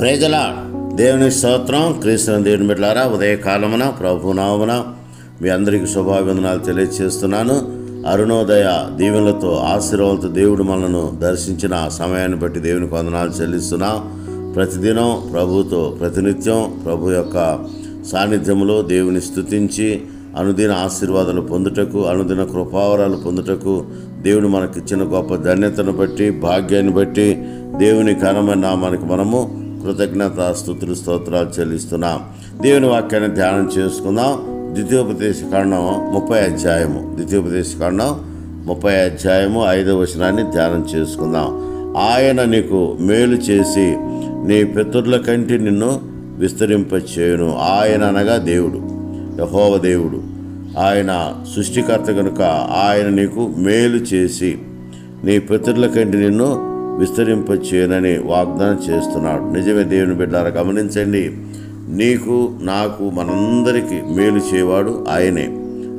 Praise the lord. దేవుని స్తోత్రం. క్రీస్తు దేవుని బిడ్డలారా, ఉదయకాలమున ప్రభునామమున మీ అందరికీ శుభాభివందనాలు తెలియజేస్తున్నాను. అరుణోదయ దీవెనలతో ఆశీర్వాదాలతో దేవుడు మనను దర్శించిన సమయాన్ని బట్టి దేవునికి వందనాలు చెల్లిస్తున్నాం. ప్రతిదినం ప్రభుతో ప్రతినిత్యం ప్రభు యొక్క సాన్నిధ్యంలో దేవుని స్తుతించి అనుదిన ఆశీర్వాదాలు పొందుటకు, అనుదిన కృపావరాలు పొందుటకు దేవుడు మనకిచ్చిన గొప్ప ధన్యతను బట్టి, భాగ్యాన్ని బట్టి దేవుని ఘనమైన నామానికి మనము కృతజ్ఞత స్తుతులు స్తోత్రాలు చెల్లిస్తున్నాం. దేవుని వాక్యాన్ని ధ్యానం చేసుకుందాం. ద్వితీయోపదేశకాండం 30 అధ్యాయము 5వ వచనాన్ని ధ్యానం చేసుకుందాం. ఆయన నీకు మేలు చేసి నీ పితరుల కంటే నిన్ను విస్తరింపచేయును. ఆయన అనగా దేవుడు, యెహోవా దేవుడు, ఆయన సృష్టికర్త కనుక ఆయన నీకు మేలు చేసి నీ పితరుల కంటే నిన్ను విస్తరింపచేయనని వాగ్దానం చేస్తున్నాడు. నిజమే దేవుని బిడ్డలారా, గమనించండి. నీకు, నాకు, మనందరికీ మేలు చేయవాడు ఆయనే.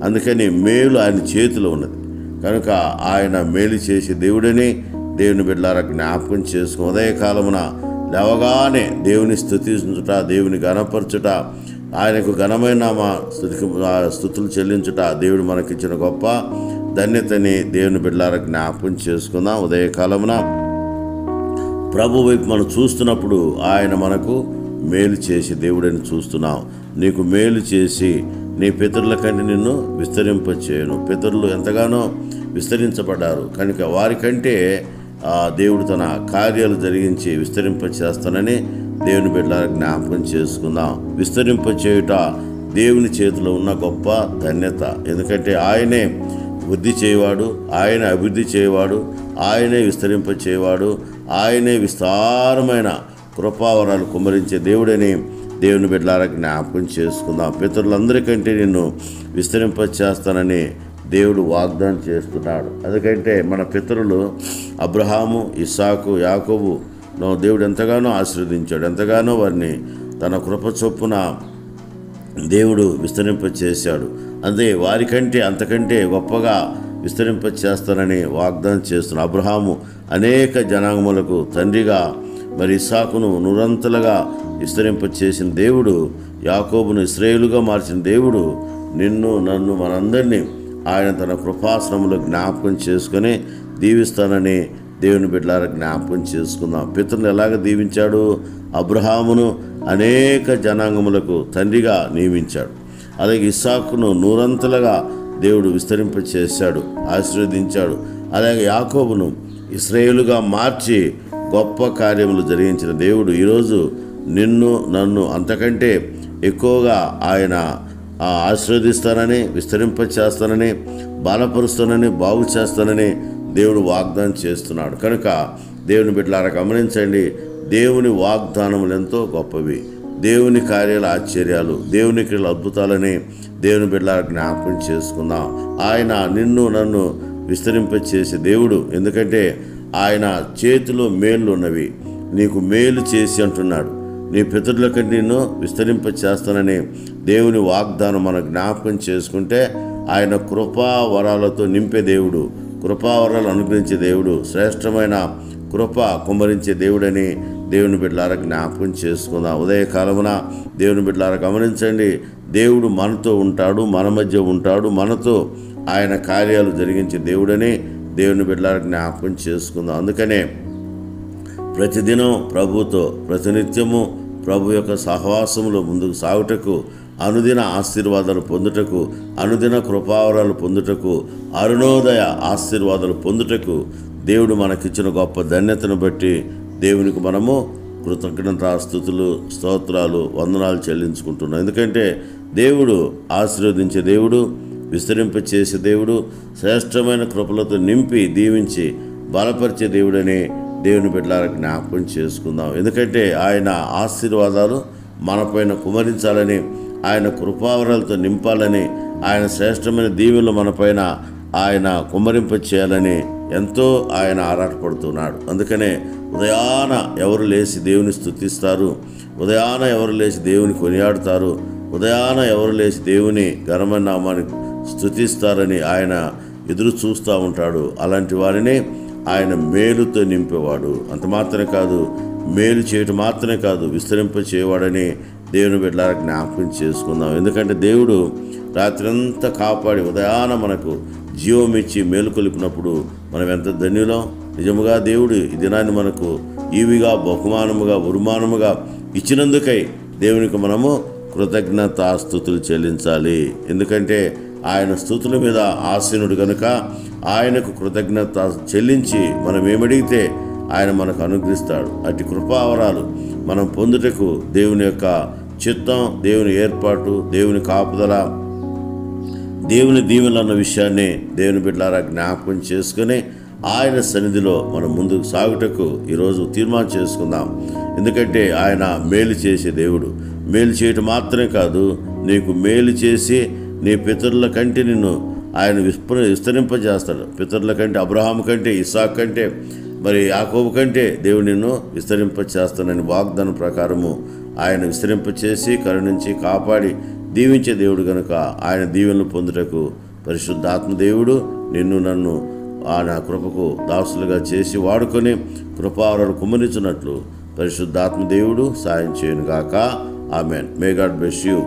అందుకని మేలు ఆయన చేతిలో ఉన్నది కనుక ఆయన మేలు చేసే దేవుడని దేవుని బిడ్డలారా జ్ఞాపకం చేసుకుని ఉదయకాలమున లేవగానే దేవుని స్తుతించుట, దేవుని ఘనపరచుట, ఆయనకు ఘనమైన స్తుతులు చెల్లించుట దేవుడు మనకిచ్చిన గొప్ప ధన్యతని దేవుని బిడ్డలారా జ్ఞాపకం చేసుకుందాం. ఉదయకాలమున ప్రభు వైపు మనం చూస్తున్నప్పుడు ఆయన మనకు మేలు చేసి దేవుడని చూస్తున్నాం. నీకు మేలు చేసి నీ పితరుల కంటే నిన్ను విస్తరింపచేయను. పితరులు ఎంతగానో విస్తరించబడ్డారు కనుక వారికంటే దేవుడు తన కార్యాలు జరిగించి విస్తరింపచేస్తానని దేవుని బిడ్డలారా జ్ఞాపకం చేసుకుందాం. విస్తరింపచేయుట దేవుని చేతిలో ఉన్న గొప్ప ధన్యత. ఎందుకంటే ఆయనే వృద్ధి చేయవాడు, ఆయన అభివృద్ధి చేయవాడు, ఆయనే విస్తరింపచేయవాడు, ఆయనే విస్తారమైన కృపావరాలు కుమ్మరించే దేవుడని దేవుని బిడ్డలారా జ్ఞాపకం చేసుకుందాం. పితరులందరికంటే నిన్ను విస్తరింపచేస్తానని దేవుడు వాగ్దానం చేస్తున్నాడు. ఎందుకంటే మన పితరులు అబ్రహాము, ఇస్సాకు, యాకోబు దేవుడు ఎంతగానో ఆశీర్వదించాడు. ఎంతగానో వారిని తన కృప చొప్పున దేవుడు విస్తరింపచేశాడు. అదే వారికంటే అంతకంటే గొప్పగా విస్తరింపచేస్తానని వాగ్దానం చేస్తున్నాడు. అబ్రహాము అనేక జనాంగములకు తండ్రిగా, మరి ఇస్సాకును నూరంతలుగా విస్తరింపచేసిన దేవుడు, యాకోబును ఇశ్రాయేలుగా మార్చిన దేవుడు, నిన్ను, నన్ను, మనందరినీ ఆయన తన కృపాశ్రమంలో జ్ఞాపకం చేసుకొని దీవిస్తానని దేవుని బిడ్డలారా జ్ఞాపకం చేసుకుందాం. పితరులను ఎలాగ దీవించాడు? అబ్రహామును అనేక జనాంగములకు తండ్రిగా నియమించాడు. అలాగే ఇస్సాకును నూరంతలుగా దేవుడు విస్తరింపచేశాడు, ఆశీర్వదించాడు. అలాగే యాకోబును ఇశ్రాయేలుగా మార్చి గొప్ప కార్యములు జరిగించిన దేవుడు ఈరోజు నిన్ను, నన్ను అంతకంటే ఎక్కువగా ఆయన ఆశీర్వదిస్తానని, విస్తరింపచేస్తానని, బలపరుస్తానని, బాగు చేస్తానని దేవుడు వాగ్దానం చేస్తున్నాడు. కనుక దేవుని బిడ్డలారా గమనించండి. దేవుని వాగ్దానములు ఎంతో గొప్పవి, దేవుని కార్యాల ఆశ్చర్యాలు, దేవుని క్రియల అద్భుతాలని దేవుని బిడ్డలారా జ్ఞాపకం చేసుకుందాం. ఆయన నిన్ను, నన్ను విస్తరింపచేసే దేవుడు. ఎందుకంటే ఆయన చేతిలో మేళ్ళు ఉన్నవి. నీకు మేలు చేసి అంటున్నాడు. నీ పితరుల కంటే నిన్ను విస్తరింపచేస్తానని దేవుని వాగ్దానం మనం జ్ఞాపకం చేసుకుంటే ఆయన కృపావరాలతో నింపే దేవుడు, కృపావరాలు అనుగ్రహించే దేవుడు, శ్రేష్టమైన కృప కుమ్మరించే దేవుడని దేవుని బిడ్డలారా జ్ఞాపకం చేసుకుందాం. ఉదయకాలమున దేవుని బిడ్డలారా గమనించండి. దేవుడు మనతో ఉంటాడు, మన మధ్య ఉంటాడు, మనతో ఆయన కార్యాలు జరిగించే దేవుడని దేవుని బిడ్డలారా జ్ఞాపకం చేసుకుందాం. అందుకనే ప్రతిదినం ప్రభుతో ప్రతినిత్యము ప్రభు యొక్క సహవాసములో ముందుకు సాగుటకు, అనుదిన ఆశీర్వాదాలు పొందుటకు, అనుదిన కృపావరాలు పొందుటకు, అరుణోదయ ఆశీర్వాదాలు పొందుటకు దేవుడు మనకిచ్చిన గొప్ప ధన్యతను బట్టి దేవునికి మనము కృతజ్ఞత స్తుతులు స్తోత్రాలు వందనాలు చెల్లించుకుంటున్నాం. ఎందుకంటే దేవుడు ఆశీర్వదించే దేవుడు, విస్తరింపచేసే దేవుడు, శ్రేష్టమైన కృపలతో నింపి దీవించి బలపరిచే దేవుడని దేవుని బిడ్డలారా జ్ఞాపకం చేసుకుందాం. ఎందుకంటే ఆయన ఆశీర్వాదాలు మనపైన కుమరించాలని, ఆయన కృపావరాలతో నింపాలని, ఆయన శ్రేష్టమైన దీవెనలు మనపైన ఆయన కుమ్మరింప చేయాలని ఎంతో ఆయన ఆరాటపడుతున్నాడు. అందుకనే ఉదయాన ఎవరు లేచి దేవుని స్తుతిస్తారు, ఉదయాన ఎవరు లేచి దేవుని కొనియాడుతారు, ఉదయాన ఎవరు లేచి దేవుని ఘనమైన నామాన్ని స్తుతిస్తారని ఆయన ఎదురు చూస్తూ ఉంటాడు. అలాంటి వారిని ఆయన మేలుతో నింపేవాడు. అంత మాత్రమే కాదు, మేలు చేయటం మాత్రమే కాదు, విస్తరింప చేయవాడని దేవుని బిడ్డలారా జ్ఞాపకం చేసుకుందాం. ఎందుకంటే దేవుడు రాత్రంతా కాపాడి ఉదయాన మనకు జీవం ఇచ్చి మేలుకొలిపినప్పుడు మనం ఎంత ధన్యులం. నిజముగా దేవుడు ఈ దినాన్ని మనకు ఈవిగా బహుమానముగా ఉరుమానముగా ఇచ్చినందుకై దేవునికి మనము కృతజ్ఞతాస్తుతులు చెల్లించాలి. ఎందుకంటే ఆయన స్తుతుల మీద ఆసీనుడు కనుక ఆయనకు కృతజ్ఞత చెల్లించి మనం ఏమడిగితే ఆయన మనకు అనుగ్రహిస్తాడు. అటు కృపావరాలు మనం పొందుటకు దేవుని యొక్క చిత్తం, దేవుని ఏర్పాటు, దేవుని కాపుదల, దేవుని దీవెనలు అన్న విషయాన్ని దేవుని బిడ్డలారా జ్ఞాపకం చేసుకుని ఆయన సన్నిధిలో మనం ముందుకు సాగుటకు ఈరోజు తీర్మానం చేసుకుందాం. ఎందుకంటే ఆయన మేలు చేసే దేవుడు. మేలు చేయటం మాత్రమే కాదు, నీకు మేలు చేసి నీ పితరుల కంటే నిన్ను ఆయన విస్తరింపజేస్తాడు. పితరుల కంటే, అబ్రహాము కంటే, ఇస్సాకు కంటే, మరి యాకోబు కంటే దేవుడు నిన్ను విస్తరింపచేస్తానని వాగ్దానం ప్రకారము ఆయన విస్తరింపచేసి కరుణించి కాపాడి దీవించే దేవుడు కనుక ఆయన దీవెనలు పొందుటకు పరిశుద్ధాత్మ దేవుడు నిన్ను నన్ను ఆయన కృపకు దాసులుగా చేసి వాడుకొని కృపావరాలు కుమ్మరించినట్లు పరిశుద్ధాత్మ దేవుడు సాయం చేయనుగాక. Amen. May God bless you.